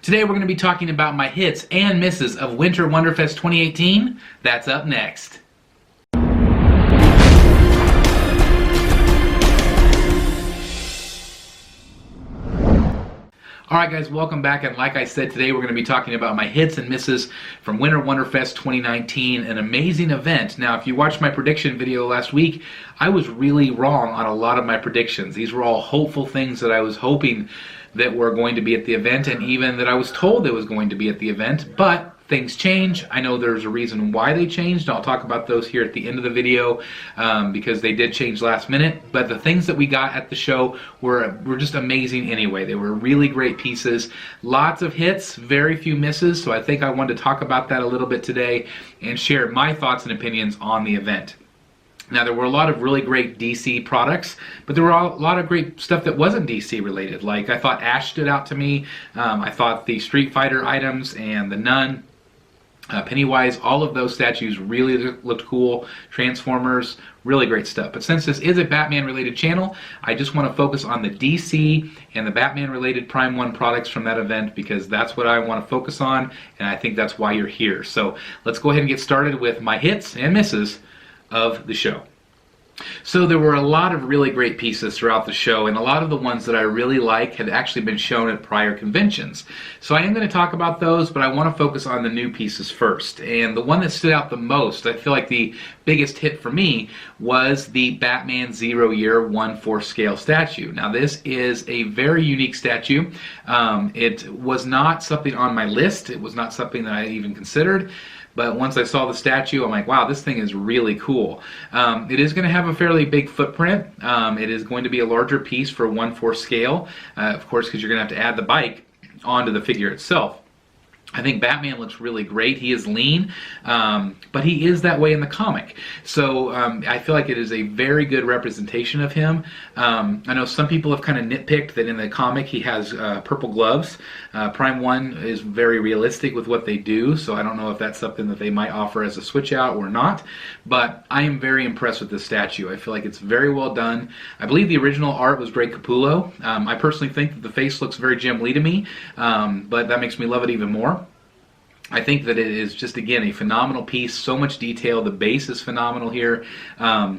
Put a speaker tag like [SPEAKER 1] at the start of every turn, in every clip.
[SPEAKER 1] Today we're going to be talking about my hits and misses of Winter Wonderfest 2018. That's up next. Alright guys, welcome back, and like I said, today we're going to be talking about my hits and misses from Winter Wonderfest 2019, an amazing event. Now, if you watched my prediction video last week, I was really wrong on a lot of my predictions. These were all hopeful things that I was hoping that were going to be at the event, and even that I was told it was going to be at the event, but things change. I know there's a reason why they changed. I'll talk about those here at the end of the video because they did change last minute. But the things that we got at the show were just amazing anyway. They were really great pieces. Lots of hits, very few misses. So I think I wanted to talk about that a little bit today and share my thoughts and opinions on the event. Now, there were a lot of really great DC products, but there were a lot of great stuff that wasn't DC related. Like, I thought Ash stood out to me. I thought the Street Fighter items and the Nun, Pennywise, all of those statues really looked cool. Transformers, really great stuff. But since this is a Batman related channel, I just want to focus on the DC and the Batman related Prime 1 products from that event, because that's what I want to focus on, and I think that's why you're here. So let's go ahead and get started with my hits and misses of the show. So there were a lot of really great pieces throughout the show, and a lot of the ones that I really like had actually been shown at prior conventions. So I am going to talk about those, but I want to focus on the new pieces first. And the one that stood out the most, I feel like the biggest hit for me, was the Batman 0 Year 1/4 scale statue. Now, this is a very unique statue. It was not something on my list. It was not something that I even considered. But once I saw the statue, I'm like, wow, this thing is really cool. It is going to have a fairly big footprint. It is going to be a larger piece for 1/4 scale, of course, because you're going to have to add the bike onto the figure itself. I think Batman looks really great. He is lean, but he is that way in the comic. So I feel like it is a very good representation of him. I know some people have kind of nitpicked that in the comic he has purple gloves. Prime 1 is very realistic with what they do, so I don't know if that's something that they might offer as a switch out or not. But I am very impressed with this statue. I feel like it's very well done. I believe the original art was Greg Capullo. I personally think that the face looks very Jim Lee to me, but that makes me love it even more. I think that it is just, again, a phenomenal piece. So much detail. The base is phenomenal here. I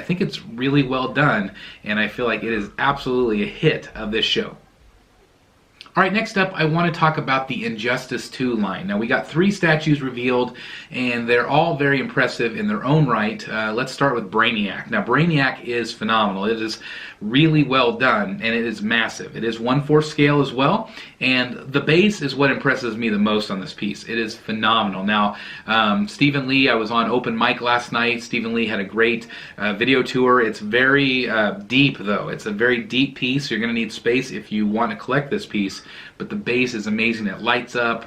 [SPEAKER 1] think it's really well done, and I feel like it is absolutely a hit of this show. Alright, next up, I want to talk about the Injustice 2 line. Now, we got 3 statues revealed, and they're all very impressive in their own right. Let's start with Brainiac. Now, Brainiac is phenomenal. It is really well done, and it is massive. It is 1/4 scale as well, and the base is what impresses me the most on this piece. It is phenomenal. Now, Stephen Lee, I was on open mic last night. Stephen Lee had a great video tour. It's very deep, though. It's a very deep piece. You're going to need space if you want to collect this piece, but the base is amazing. It lights up.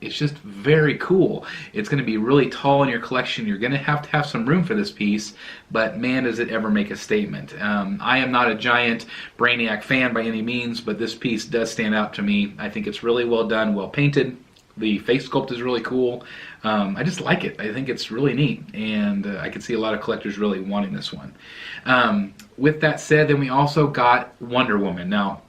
[SPEAKER 1] It's just very cool. It's going to be really tall in your collection. You're going to have some room for this piece, but man, does it ever make a statement. I am not a giant Brainiac fan by any means, but this piece does stand out to me. I think it's really well done, well painted. The face sculpt is really cool. I just like it. I think it's really neat, and I can see a lot of collectors really wanting this one. With that said, then we also got Wonder Woman. Now,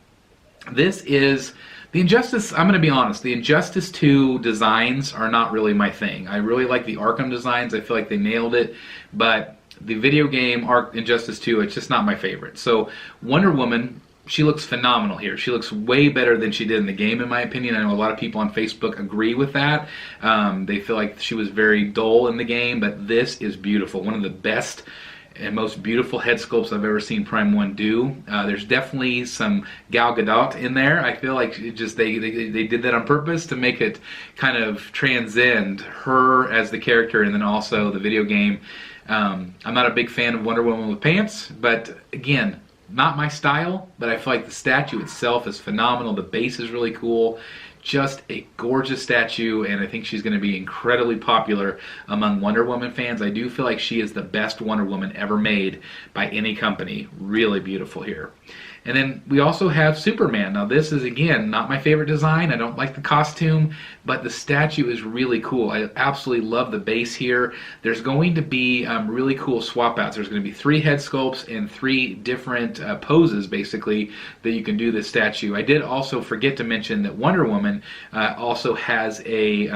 [SPEAKER 1] this is the Injustice. I'm going to be honest, the Injustice 2 designs are not really my thing. I really like the Arkham designs. I feel like they nailed it, but the video game Injustice 2, it's just not my favorite. So Wonder Woman, she looks phenomenal here. She looks way better than she did in the game, in my opinion. I know a lot of people on Facebook agree with that. They feel like she was very dull in the game, but this is beautiful. One of the best and most beautiful head sculpts I've ever seen Prime 1 do. There's definitely some Gal Gadot in there. I feel like it just they did that on purpose to make it kind of transcend her as the character and then also the video game. I'm not a big fan of Wonder Woman with pants, but again, not my style, but I feel like the statue itself is phenomenal. The base is really cool. Just a gorgeous statue, and I think she's going to be incredibly popular among Wonder Woman fans. I do feel like she is the best Wonder Woman ever made by any company. Really beautiful here. And then we also have Superman. Now this is, again, not my favorite design. I don't like the costume, but the statue is really cool. I absolutely love the base here. There's going to be really cool swap outs. There's going to be 3 head sculpts and 3 different poses, basically, that you can do this statue. I did also forget to mention that Wonder Woman also has a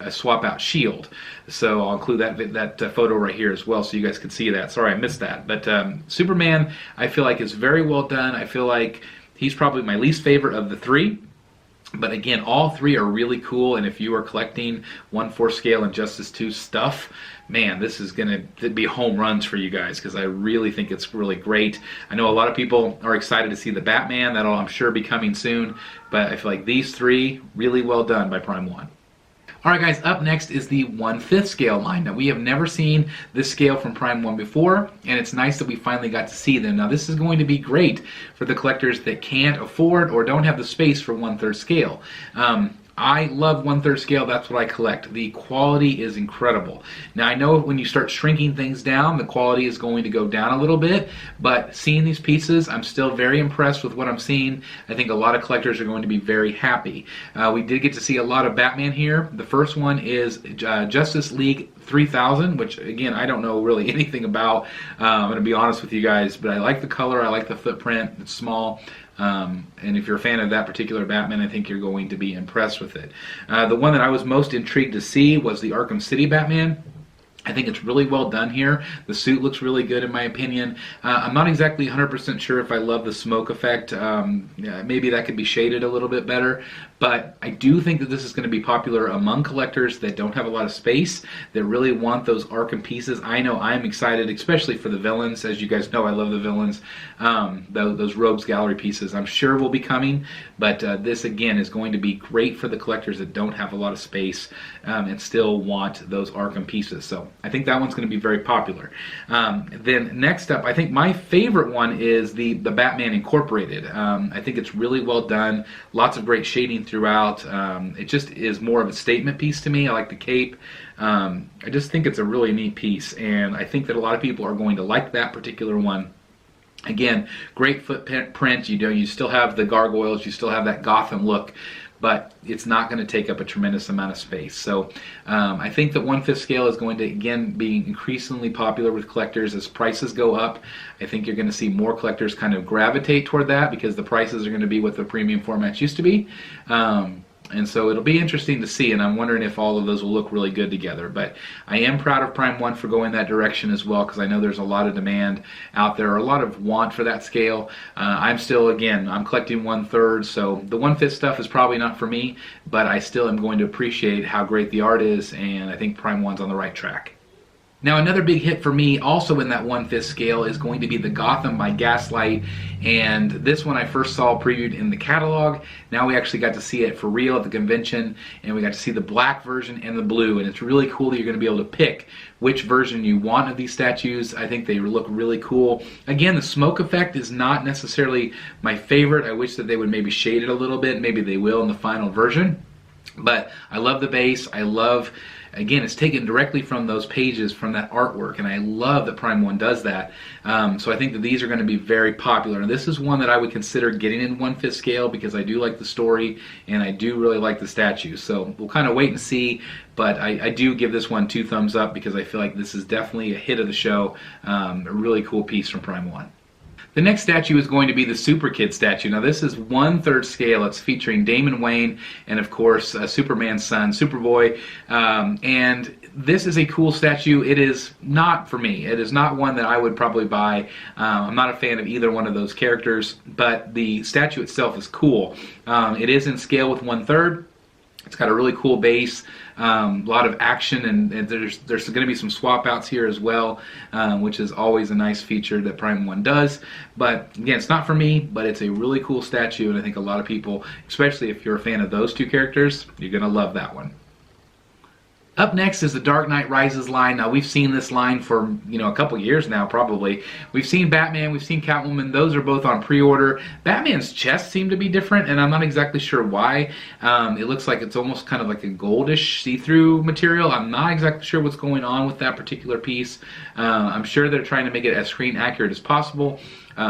[SPEAKER 1] swap out shield. So I'll include that photo right here as well, so you guys can see that. Sorry I missed that. But Superman, I feel like, is very well done. I feel like he's probably my least favorite of the 3. But again, all 3 are really cool, and if you are collecting 1/4 scale Injustice 2 stuff, man, this is going to be home runs for you guys, because I really think it's really great. I know a lot of people are excited to see the Batman. That'll, I'm sure, be coming soon. But I feel like these 3, really well done by Prime One. Alright guys, up next is the 1/5 scale line. Now we have never seen this scale from Prime One before, and it's nice that we finally got to see them. Now this is going to be great for the collectors that can't afford or don't have the space for 1/3 scale. I love 1/3 scale. That's what I collect. The quality is incredible. Now I know when you start shrinking things down, the quality is going to go down a little bit, but seeing these pieces, I'm still very impressed with what I'm seeing. I think a lot of collectors are going to be very happy. We did get to see a lot of Batman here. The first one is Justice League 3000, which again, I don't know really anything about. I'm going to be honest with you guys, but I like the color, I like the footprint. It's small. And if you're a fan of that particular Batman, I think you're going to be impressed with it. The one that I was most intrigued to see was the Arkham City Batman. I think it's really well done here. The suit looks really good in my opinion. I'm not exactly 100% sure if I love the smoke effect. Maybe that could be shaded a little bit better. But I do think that this is going to be popular among collectors that don't have a lot of space, that really want those Arkham pieces. I know I'm excited, especially for the villains. As you guys know, I love the villains. Those Rogues Gallery pieces, I'm sure will be coming. But this, again, is going to be great for the collectors that don't have a lot of space and still want those Arkham pieces. So I think that one's going to be very popular. Then next up, I think my favorite one is the Batman Incorporated. I think it's really well done. Lots of great shading throughout. It just is more of a statement piece to me. I like the cape. I just think it's a really neat piece, and I think that a lot of people are going to like that particular one. Again, great footprint. You still have the gargoyles, you still have that Gotham look, but it's not going to take up a tremendous amount of space. So I think that 1/5 scale is going to, again, be increasingly popular with collectors as prices go up. I think you're going to see more collectors kind of gravitate toward that because the prices are going to be what the premium formats used to be. And so it'll be interesting to see, and I'm wondering if all of those will look really good together. But I am proud of Prime One for going that direction as well, because I know there's a lot of demand out there, or a lot of want for that scale. I'm still, again, I'm collecting 1/3, so the 1/5 stuff is probably not for me, but I still am going to appreciate how great the art is, and I think Prime One's on the right track. Now another big hit for me, also in that 1/5 scale, is going to be the Gotham by Gaslight, and this one I first saw previewed in the catalog. Now we actually got to see it for real at the convention, and we got to see the black version and the blue, and it's really cool that you're going to be able to pick which version you want of these statues. I think they look really cool. Again, the smoke effect is not necessarily my favorite. I wish that they would maybe shade it a little bit. Maybe they will in the final version. But I love the base. I love, again, it's taken directly from those pages, from that artwork, and I love that Prime One does that. So I think that these are going to be very popular. And this is one that I would consider getting in 1/5 scale because I do like the story and I do really like the statues. So we'll kind of wait and see, but I do give this one 2 thumbs up because I feel like this is definitely a hit of the show. A really cool piece from Prime One. The next statue is going to be the Super Kid statue. Now this is 1/3 scale. It's featuring Damon Wayne and of course Superman's son, Superboy. And this is a cool statue. It is not for me. It is not one that I would probably buy. I'm not a fan of either one of those characters, but the statue itself is cool. It is in scale with 1/3. It's got a really cool base, a lot of action, and there's going to be some swap outs here as well, which is always a nice feature that Prime One does. But again, it's not for me, but it's a really cool statue, and I think a lot of people, especially if you're a fan of those 2 characters, you're going to love that one. Up next is the Dark Knight Rises line. Now we've seen this line for a couple years now probably. We've seen Batman, we've seen Catwoman. Those are both on pre-order. Batman's chest seemed to be different, and I'm not exactly sure why. It looks like it's almost kind of like a goldish see-through material. I'm not exactly sure what's going on with that particular piece. I'm sure they're trying to make it as screen accurate as possible.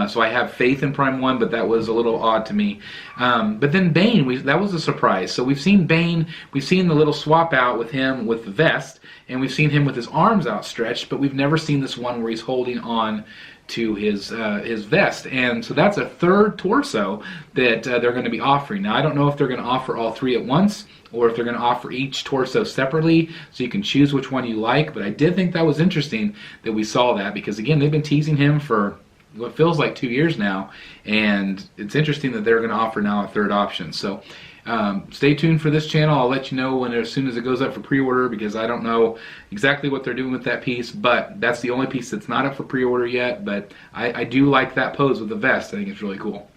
[SPEAKER 1] So I have faith in Prime 1, but that was a little odd to me. But then Bane, that was a surprise. So we've seen Bane, we've seen the little swap out with him with the vest, and we've seen him with his arms outstretched, but we've never seen this one where he's holding on to his vest. And so that's a third torso that they're going to be offering. Now, I don't know if they're going to offer all three at once, or if they're going to offer each torso separately, so you can choose which one you like. But I did think that was interesting that we saw that, because again, they've been teasing him for what feels like 2 years now, and it's interesting that they're going to offer now a third option. So stay tuned for this channel. I'll let you know as soon as it goes up for pre-order, because I don't know exactly what they're doing with that piece, but that's the only piece that's not up for pre-order yet. But I do like that pose with the vest. I think it's really cool.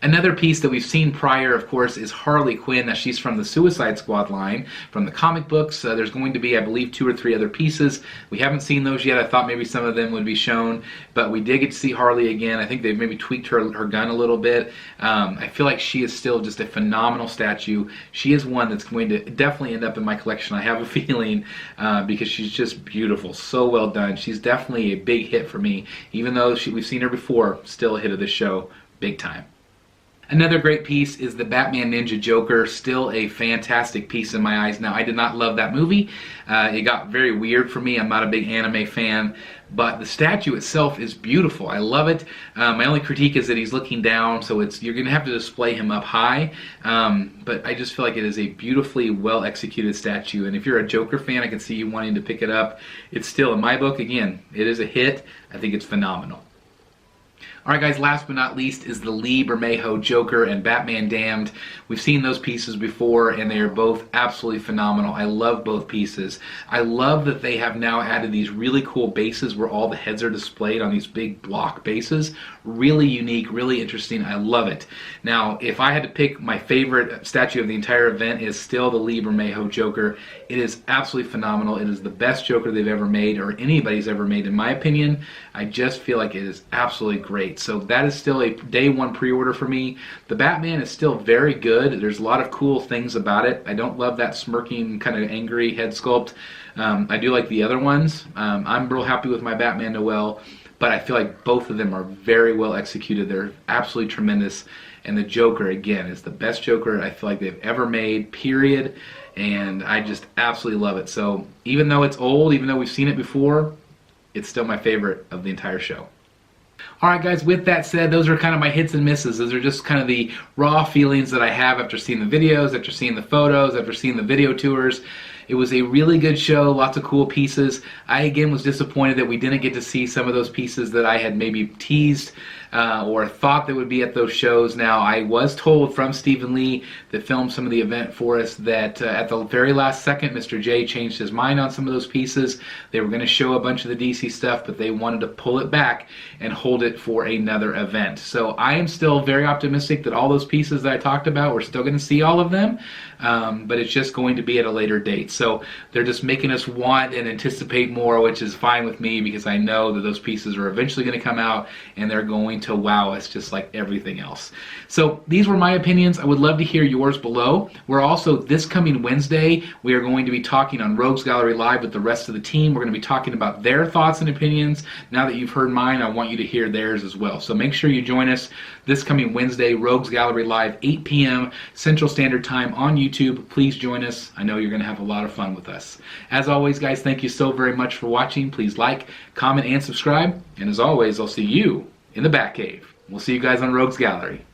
[SPEAKER 1] Another piece that we've seen prior, of course, is Harley Quinn. Now, she's from the Suicide Squad line, from the comic books. There's going to be, I believe, 2 or 3 other pieces. We haven't seen those yet. I thought maybe some of them would be shown, but we did get to see Harley again. I think they've maybe tweaked her gun a little bit. I feel like she is still just a phenomenal statue. She is one that's going to definitely end up in my collection, I have a feeling, because she's just beautiful, so well done. She's definitely a big hit for me, even though we've seen her before, still a hit of this show, big time. Another great piece is the Batman Ninja Joker, still a fantastic piece in my eyes. Now, I did not love that movie. It got very weird for me. I'm not a big anime fan, but the statue itself is beautiful. I love it. My only critique is that he's looking down, so you're going to have to display him up high, but I just feel like it is a beautifully well-executed statue, and if you're a Joker fan, I can see you wanting to pick it up. It's still, in my book, again, it is a hit. I think it's phenomenal. Alright guys, last but not least is the Lee Bermejo Joker and Batman Damned. We've seen those pieces before, and they are both absolutely phenomenal. I love both pieces. I love that they have now added these really cool bases where all the heads are displayed on these big block bases. Really unique, really interesting. I love it. Now, if I had to pick, my favorite statue of the entire event is still the Lee Bermejo Joker. It is absolutely phenomenal. It is the best Joker they've ever made, or anybody's ever made, in my opinion. I just feel like it is absolutely great. So that is still a day one pre-order for me. The Batman is still very good. There's a lot of cool things about it. I don't love that smirking, kind of angry head sculpt. I do like the other ones. I'm real happy with my Batman Noel, but I feel like both of them are very well executed. They're absolutely tremendous. And the Joker, again, is the best Joker I feel like they've ever made, period. And I just absolutely love it. So even though it's old, even though we've seen it before, it's still my favorite of the entire show. Alright guys, with that said, those are kind of my hits and misses. Those are just kind of the raw feelings that I have after seeing the videos, after seeing the photos, after seeing the video tours. It was a really good show, lots of cool pieces. I again was disappointed that we didn't get to see some of those pieces that I had maybe teased or thought that would be at those shows. Now, I was told from Stephen Lee, that filmed some of the event for us, that at the very last second, Mr. J changed his mind on some of those pieces. They were going to show a bunch of the DC stuff, but they wanted to pull it back and hold it for another event. So I am still very optimistic that all those pieces that I talked about, we're still going to see all of them, but it's just going to be at a later date. So they're just making us want and anticipate more, which is fine with me, because I know that those pieces are eventually going to come out and they're going to wow us just like everything else. So these were my opinions. I would love to hear yours below. We're also, this coming Wednesday, we are going to be talking on Rogues Gallery Live with the rest of the team. We're going to be talking about their thoughts and opinions. Now that you've heard mine, I want you to hear theirs as well. So make sure you join us this coming Wednesday, Rogues Gallery Live, 8 p.m. Central Standard Time on YouTube. Please join us. I know you're going to have a lot of fun with us. As always, guys, thank you so very much for watching. Please like, comment, and subscribe. And as always, I'll see you in the Batcave. We'll see you guys on Rogues Gallery.